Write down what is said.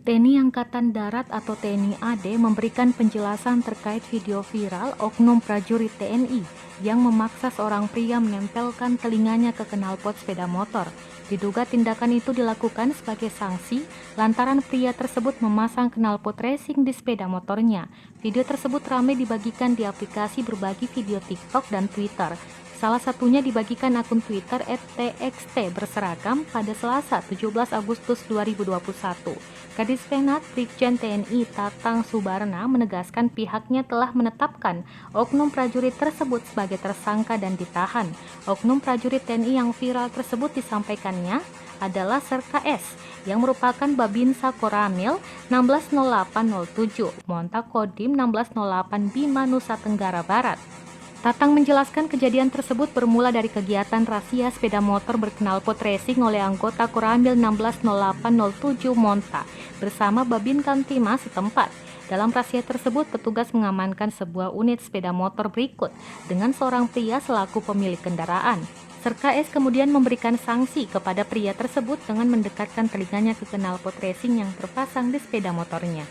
TNI Angkatan Darat atau TNI AD memberikan penjelasan terkait video viral oknum prajurit TNI yang memaksa seorang pria menempelkan telinganya ke knalpot sepeda motor. Diduga tindakan itu dilakukan sebagai sanksi lantaran pria tersebut memasang knalpot racing di sepeda motornya. Video tersebut ramai dibagikan di aplikasi berbagi video TikTok dan Twitter. Salah satunya dibagikan akun Twitter @txt_berseragam pada Selasa 17 Agustus 2021. Kadis Penat Brigjen TNI Tatang Subarna menegaskan pihaknya telah menetapkan oknum prajurit tersebut sebagai tersangka dan ditahan. Oknum prajurit TNI yang viral tersebut disampaikannya adalah Serka S yang merupakan Babinsa Koramil 160807, Monta Kodim 1608 Bima, Nusa Tenggara Barat. Tatang menjelaskan kejadian tersebut bermula dari kegiatan razia sepeda motor berknalpot racing oleh anggota Koramil 160807 Monta bersama Babin Kamtimas setempat. Dalam razia tersebut, petugas mengamankan sebuah unit sepeda motor berikut dengan seorang pria selaku pemilik kendaraan. Serka S kemudian memberikan sanksi kepada pria tersebut dengan mendekatkan telinganya ke knalpot racing yang terpasang di sepeda motornya.